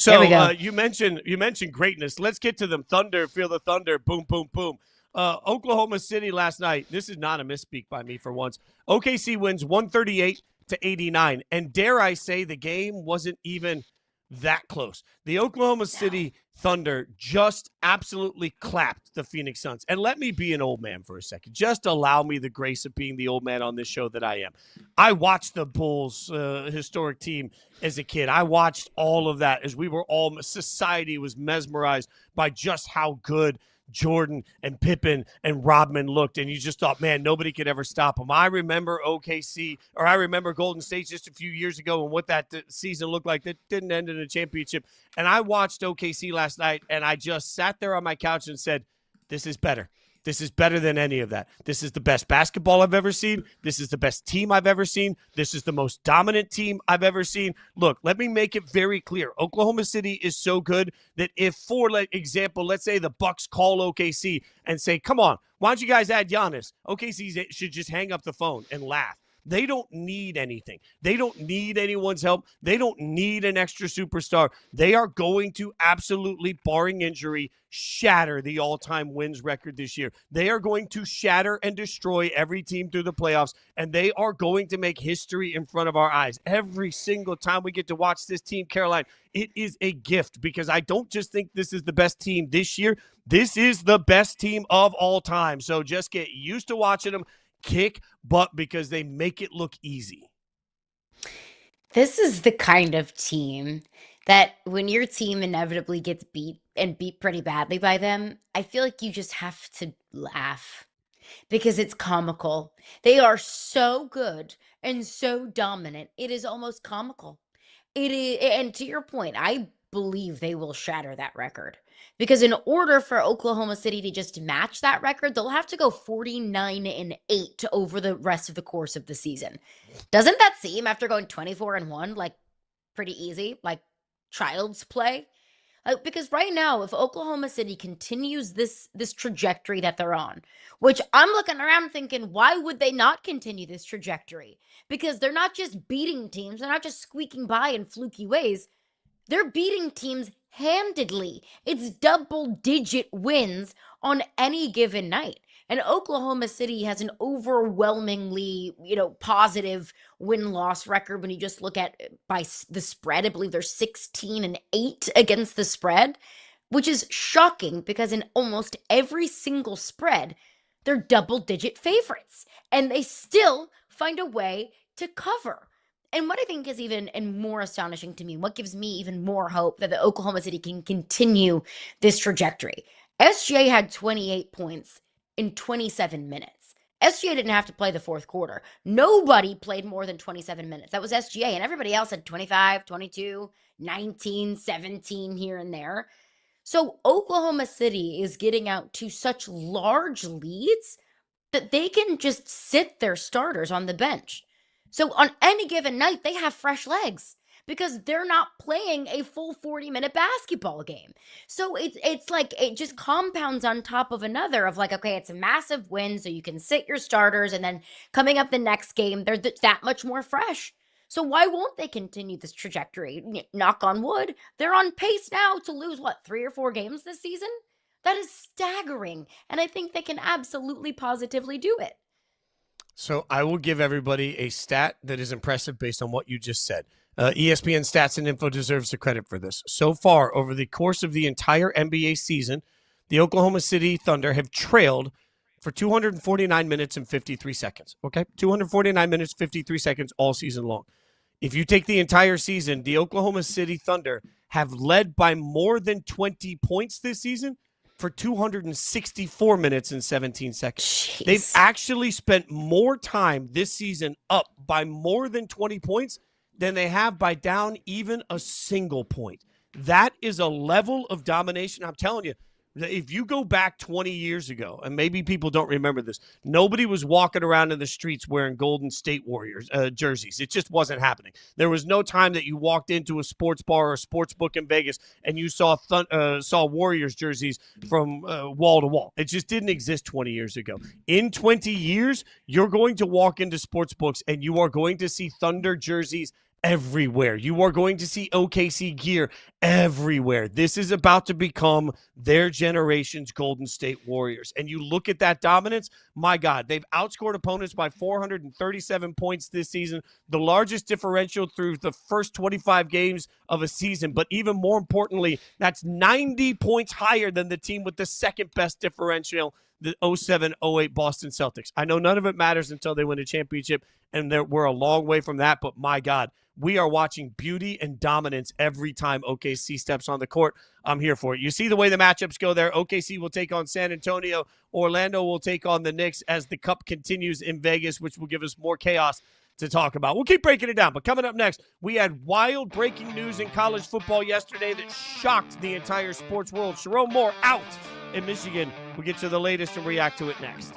There we So go. you mentioned greatness. Let's get to them. Thunder, feel the thunder. Boom, boom, boom. Oklahoma City last night. This is not a misspeak by me for once. OKC wins 138-89, and dare I say the game wasn't even that close. The Oklahoma City Thunder just absolutely clapped the Phoenix Suns. And let me be an old man for a second. Just allow me the grace of being the old man on this show that I am. I watched the Bulls historic team as a kid. I watched all of that as we were all, society was mesmerized by just how good Jordan and Pippen and Rodman looked, and you just thought, man, nobody could ever stop them. I remember OKC, or I remember Golden State just a few years ago and what that season looked like. That didn't end in a championship. And I watched OKC last night, and I just sat there on my couch and said, this is better. This is better than any of that. This is the best basketball I've ever seen. This is the best team I've ever seen. This is the most dominant team I've ever seen. Look, let me make it very clear. Oklahoma City is so good that if, for example, let's say the Bucks call OKC and say, come on, why don't you guys add Giannis? OKC should just hang up the phone and laugh. They don't need anything. They don't need anyone's help. They don't need an extra superstar. They are going to absolutely, barring injury, shatter the all-time wins record this year. They are going to shatter and destroy every team through the playoffs, and they are going to make history in front of our eyes. Every single time we get to watch this team, Caroline, it is a gift because I don't just think this is the best team this year. This is the best team of all time. So just get used to watching them kick butt because they make it look easy. This is the kind of team that when your team inevitably gets beat and beat pretty badly by them, I feel like you just have to laugh because it's comical. They are so good and so dominant. It is almost comical. It is, and to your point, I believe they will shatter that record. Because in order for Oklahoma City to just match that record, they'll have to go 49-8 over the rest of the course of the season. Doesn't that seem, after going 24-1, like pretty easy, like child's play? Because right now, if Oklahoma City continues this trajectory that they're on, which I'm looking around thinking, why would they not continue this trajectory? Because they're not just beating teams, they're not just squeaking by in fluky ways. They're beating teams handedly. It's double-digit wins on any given night. And Oklahoma City has an overwhelmingly, positive win-loss record when you just look at by the spread. I believe they're 16-8 against the spread, which is shocking because in almost every single spread, they're double-digit favorites. And they still find a way to cover. And what I think is even and more astonishing to me, what gives me even more hope that the Oklahoma City can continue this trajectory. SGA had 28 points in 27 minutes. SGA didn't have to play the fourth quarter. Nobody played more than 27 minutes. That was SGA, and everybody else had 25, 22, 19, 17 here and there. So Oklahoma City is getting out to such large leads that they can just sit their starters on the bench. So on any given night, they have fresh legs because they're not playing a full 40-minute basketball game. So it's like it just compounds on top of another of like, okay, it's a massive win, so you can sit your starters, and then coming up the next game, they're that much more fresh. So why won't they continue this trajectory? Knock on wood, they're on pace now to lose, 3 or 4 games this season? That is staggering, and I think they can absolutely positively do it. So I will give everybody a stat that is impressive based on what you just said. ESPN Stats and Info deserves the credit for this. So far, over the course of the entire NBA season, the Oklahoma City Thunder have trailed for 249 minutes and 53 seconds. Okay? 249 minutes, 53 seconds all season long. If you take the entire season, the Oklahoma City Thunder have led by more than 20 points this season for 264 minutes and 17 seconds. Jeez. They've actually spent more time this season up by more than 20 points than they have by down even a single point. That is a level of domination. I'm telling you, if you go back 20 years ago, and maybe people don't remember this, nobody was walking around in the streets wearing Golden State Warriors jerseys. It just wasn't happening. There was no time that you walked into a sports bar or a sports book in Vegas and you saw Warriors jerseys from wall to wall. It just didn't exist 20 years ago. In 20 years, you're going to walk into sports books and you are going to see Thunder jerseys everywhere. You are going to see OKC gear everywhere. This is about to become their generation's Golden State Warriors. And you look at that dominance, my God, they've outscored opponents by 437 points this season, the largest differential through the first 25 games of a season. But even more importantly, that's 90 points higher than the team with the second best differential, the 07-08 Boston Celtics. I know none of it matters until they win a championship, and we're a long way from that, but my God, we are watching beauty and dominance every time OKC steps on the court. I'm here for it. You see the way the matchups go there. OKC will take on San Antonio. Orlando will take on the Knicks as the Cup continues in Vegas, which will give us more chaos to talk about. We'll keep breaking it down, but coming up next, we had wild breaking news in college football yesterday that shocked the entire sports world. Sharon Moore out in Michigan. We'll get to the latest and react to it next.